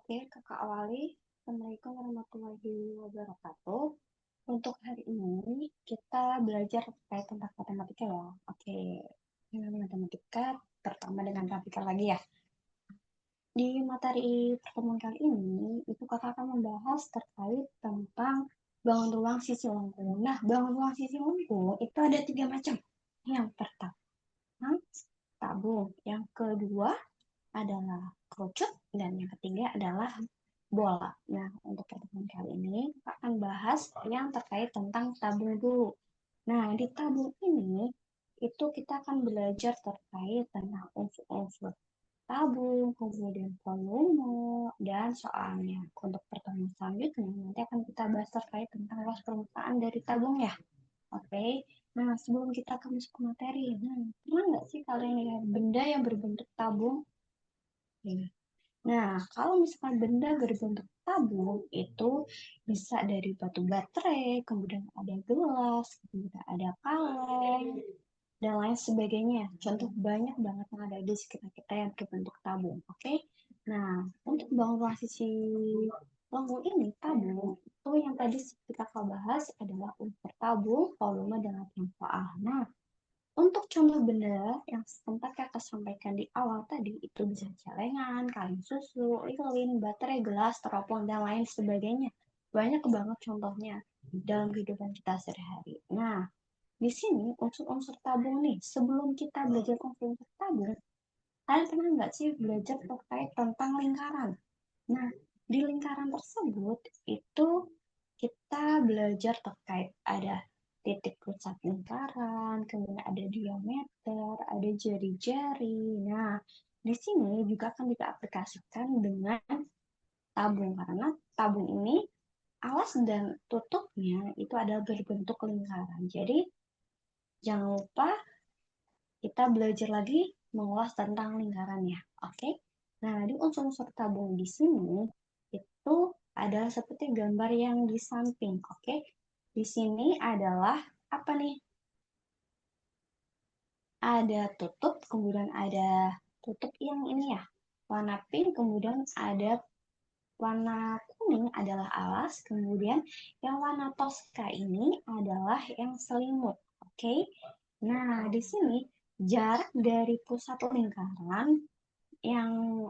Oke, Kakak awali. Assalamualaikum warahmatullahi wabarakatuh. Untuk hari ini kita belajar terkait tentang matematika ya. Oke, dengan matematika pertama dengan grafika lagi ya. Di materi pertemuan kali ini, itu kakak akan membahas terkait tentang bangun ruang sisi lengkung. Nah, bangun ruang sisi lengkung itu ada 3 macam. Yang pertama, tabung. Yang kedua adalah kerucut. Dan yang ketiga adalah bola. Nah, untuk pertemuan kali ini, kita akan bahas yang terkait tentang tabung dulu. Nah, di tabung ini, itu kita akan belajar terkait tentang unsur-unsur tabung, kemudian volume, dan soalnya. Untuk pertemuan selanjutnya, nanti akan kita bahas terkait tentang luas permukaan dari tabung ya. Oke, nah sebelum kita ke masuk ke materi, pernah nggak sih kalian lihat benda yang berbentuk tabung? Nah, kalau misalkan benda berbentuk tabung itu bisa dari batu baterai, kemudian ada gelas, kemudian ada kaleng, dan lain sebagainya. Contoh banyak banget yang ada di sekitar kita yang berbentuk tabung. Oke, nah untuk bangun sisi lengkung ini tabung itu yang tadi kita bahas adalah unsur tabung, volume, dan latihan soal. Nah, untuk contoh benda yang sempat kakak sampaikan di awal tadi, itu bisa celengan, kaleng susu, lilin, baterai, gelas, teropong, dan lain sebagainya. Banyak banget contohnya dalam kehidupan kita sehari-hari. Nah, di sini unsur-unsur tabung nih. Sebelum kita belajar unsur-unsur tabung, kalian pernah nggak sih belajar terkait tentang lingkaran? Nah, di lingkaran tersebut itu kita belajar terkait ada titik pusat lingkaran, kemudian ada diameter, ada jari-jari. Nah, di sini juga akan kita aplikasikan dengan tabung karena tabung ini alas dan tutupnya itu adalah berbentuk lingkaran. Jadi jangan lupa kita belajar lagi mengulas tentang lingkarannya. Oke? Nah, di unsur-unsur tabung di sini itu adalah seperti gambar yang di samping. Oke? Di sini adalah apa nih? Ada tutup, kemudian ada tutup yang ini ya, warna pink, kemudian ada warna kuning adalah alas, kemudian yang warna toska ini adalah yang selimut. Oke? Nah, di sini jarak dari pusat lingkaran yang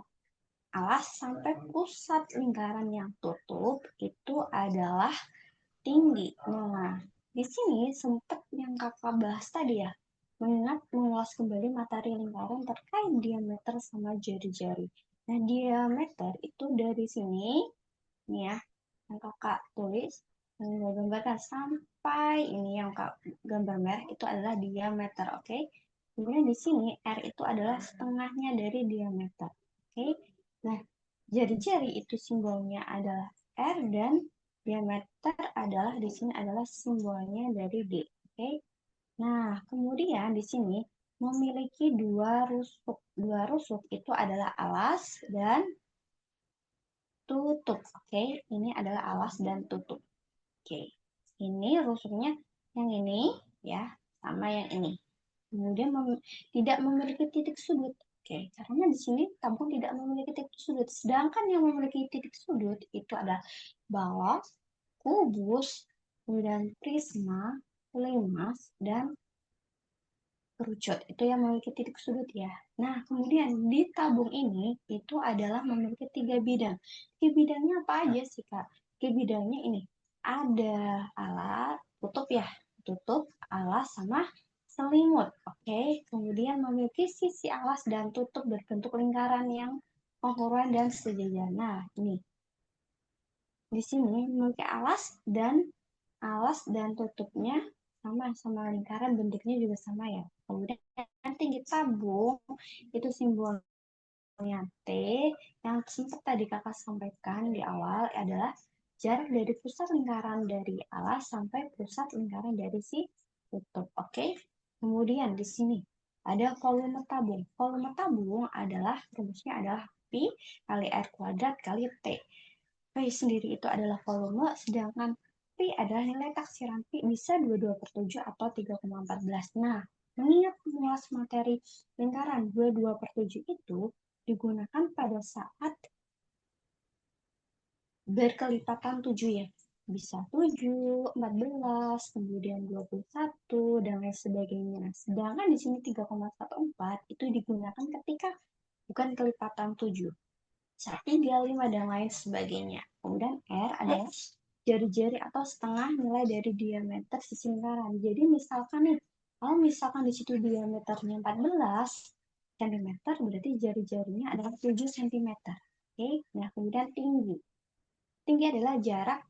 alas sampai pusat lingkaran yang tutup itu adalah tinggi. Nah, di sini sempat yang kakak bahas tadi ya, mengingat mengulas kembali materi lingkaran terkait diameter sama jari-jari. Nah, diameter itu dari sini, nih ya, yang kakak tulis, yang gambarkan sampai ini yang kak gambar merah itu adalah diameter, oke? Kemudian di sini R itu adalah setengahnya dari diameter, oke? Nah, jari-jari itu simbolnya adalah R dan diameter adalah di sini adalah simbolnya dari D, oke? Nah, kemudian di sini memiliki dua rusuk. Dua rusuk itu adalah alas dan tutup. Oke, ini adalah alas dan tutup. Oke, ini rusuknya yang ini ya, sama yang ini. Kemudian tidak memiliki titik sudut. Oke, karena di sini tabung tidak memiliki titik sudut. Sedangkan yang memiliki titik sudut itu adalah balok, kubus, kemudian prisma, limas, dan kerucut. Itu yang memiliki titik sudut ya. Nah, kemudian di tabung ini itu adalah memiliki 3 bidang. 3 bidangnya apa aja sih, Kak? 3 bidangnya ini. Ada alat, tutup ya. Tutup, alas, sama selimut. Oke, kemudian memiliki sisi alas dan tutup berbentuk lingkaran yang kongruent dan sejajar. Nah, ini. Di sini memiliki alas dan tutupnya sama lingkaran, bentuknya juga sama ya. Kemudian tinggi tabung itu simbolnya T, yang sempat tadi kakak sampaikan di awal adalah jarak dari pusat lingkaran dari alas sampai pusat lingkaran dari si tutup. Oke, kemudian di sini ada volume tabung. Volume tabung adalah rumusnya adalah Pi kali R kuadrat kali T. P sendiri itu adalah volume, sedangkan Pi adalah nilai taksiran Pi bisa 22/7 atau 3,14. Nah, mengingat mengulas materi lingkaran 22/7 itu digunakan pada saat berkelipatan 7 ya. Bisa 7, 14, kemudian 21, dan lain sebagainya. Sedangkan di sini 3,14 itu digunakan ketika bukan kelipatan 7. 1, 3, 5, dan lain sebagainya. Kemudian R adalah jari-jari atau setengah nilai dari diameter sisi lingkaran. Jadi misalkan nih, kalau misalkan di situ diameternya 14 cm, berarti jari-jarinya adalah 7 cm. Oke, nah kemudian tinggi. Tinggi adalah jarak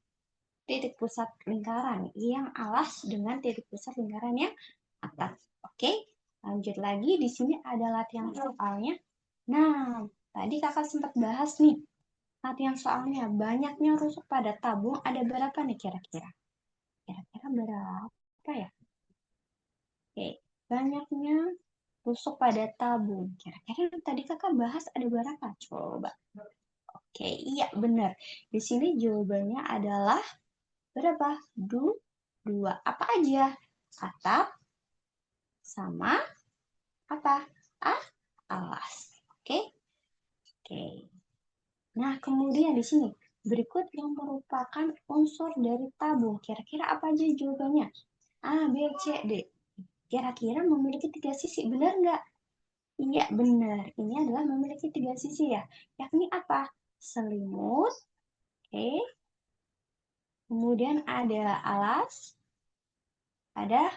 titik pusat lingkaran yang alas dengan titik pusat lingkaran yang atas. Oke, lanjut lagi. Di sini ada latihan soalnya. Nah, tadi kakak sempat bahas nih. Latihan soalnya, banyaknya rusuk pada tabung ada berapa nih kira-kira? Kira-kira berapa ya? Oke, banyaknya rusuk pada tabung. Kira-kira tadi kakak bahas ada berapa? Coba. Oke, iya benar. Di sini jawabannya adalah berapa? 2. Apa aja? Atap sama apa? Alas. Oke? Oke. Nah, kemudian di sini berikut yang merupakan unsur dari tabung. Kira-kira apa aja jawabannya? A, B, C, D. Kira-kira memiliki 3 sisi, benar nggak? Iya, benar. Ini adalah memiliki 3 sisi ya. Yakni apa? Selimut, oke. Kemudian ada alas, ada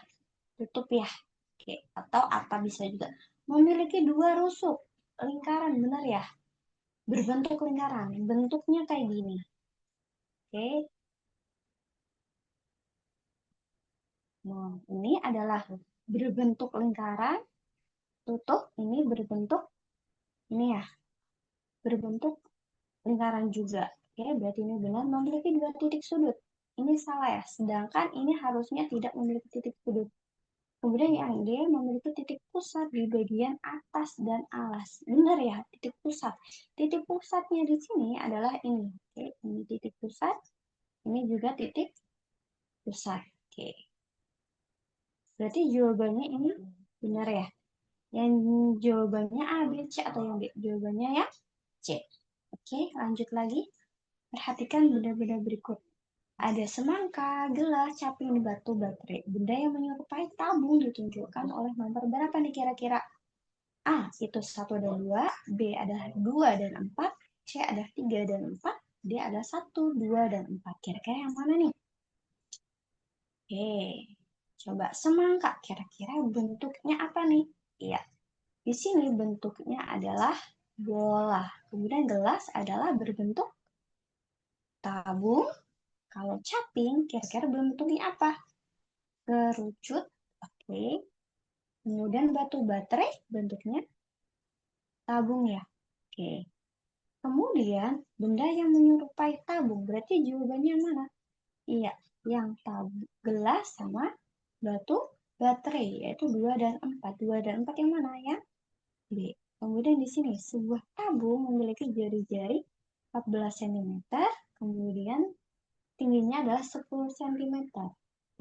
tutup ya. Oke, atau apa bisa juga. Memiliki 2 rusuk lingkaran, benar ya? Berbentuk lingkaran. Bentuknya kayak gini. Oke. Nah, ini adalah berbentuk lingkaran, tutup ini berbentuk ini ya, berbentuk lingkaran juga. Oke, berarti ini benar memiliki 2 titik sudut. Ini salah ya, sedangkan ini harusnya tidak memiliki titik sudut. Kemudian yang D memiliki titik pusat di bagian atas dan alas. Benar ya, titik pusat. Titik pusatnya di sini adalah ini. Oke, ini titik pusat. Ini juga titik pusat. Oke. Berarti jawabannya ini benar ya. Yang jawabannya A, B, C atau yang B? Jawabannya ya C. Oke, lanjut lagi. Perhatikan benda-benda berikut. Ada semangka, gelas, caping, batu, baterai. Benda yang menyerupai tabung ditunjukkan oleh nomor berapa nih kira-kira? A, itu 1 dan 2. B adalah 2 dan 4. C adalah 3 dan 4. D adalah 1, 2, dan 4. Kira-kira yang mana nih? Oke, coba semangka. Kira-kira bentuknya apa nih? Iya, di sini bentuknya adalah bola. Kemudian gelas adalah berbentuk tabung. Kalau caping, kira-kira bentuknya apa? Kerucut. Oke. Kemudian batu baterai bentuknya tabung ya. Oke. Kemudian benda yang menyerupai tabung. Berarti jawabannya mana? Iya, yang tabung gelas sama batu baterai yaitu 2 dan 4. 2 dan 4 yang mana ya? B. Kemudian di sini sebuah tabung memiliki jari-jari 14 cm, kemudian tingginya adalah 10 cm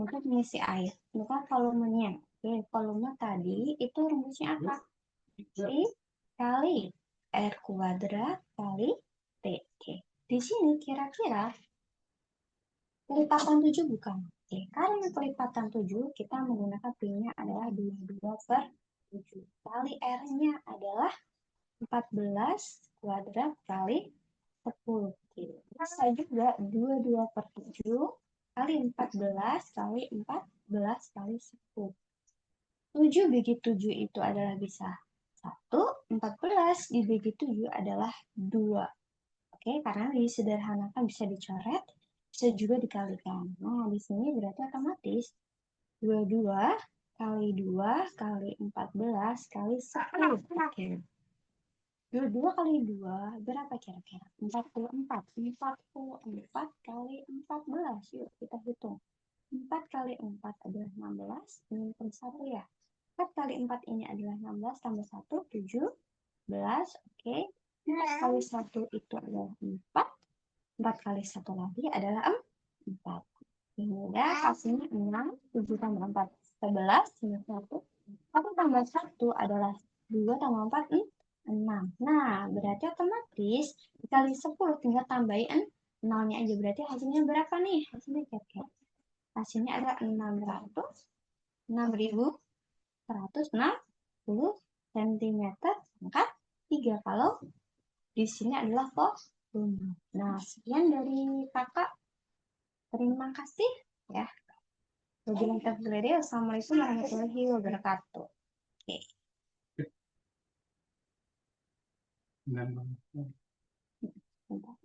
untuk mengisi air. Bukan volumenya. Oke, volume tadi itu rumusnya apa? I kali R kuadrat kali T. Oke. Di sini kira-kira kelipatan 7 bukan? Oke, karena kelipatan 7 kita menggunakan P-nya adalah 22 per 7. Kali R-nya adalah 14 kuadrat kali 10. Bisa juga 22 per 7 kali 14 kali 14 kali 10. 7 bagi 7 itu adalah bisa 1, 14 dibagi 7 adalah 2. Oke, karena disederhanakan bisa dicoret, bisa juga dikalikan. Nah, di sini berarti otomatis 22 kali 2 kali 14 kali 10. Oke. 22 kali 2 berapa kira-kira? 44. 44 kali 14. Yuk kita hitung. 4 kali 4 adalah 16. Ini pun 1 ya. 4 kali 4 ini adalah 16 tambah 1, 17. Oke. 4 kali 1 itu adalah 4. 4 kali 1 lagi adalah 4. Hingga hasilnya 6. 7 tambah 4, 11. 1. 1 tambah 1 adalah 2 tambah 4, 6. Nah, berarti otomatis dikali 10 tinggal tambahin nolnya aja. Berarti hasilnya berapa nih? Hasilnya cat. Hasilnya adalah 6.160 cm pangkat 3. Kalau di sini adalah volume. Nah, sekian dari kakak. Terima kasih ya. Wabillahi taufiq wal hidayah. Assalamualaikum warahmatullahi wabarakatuh. Oke. Bentar.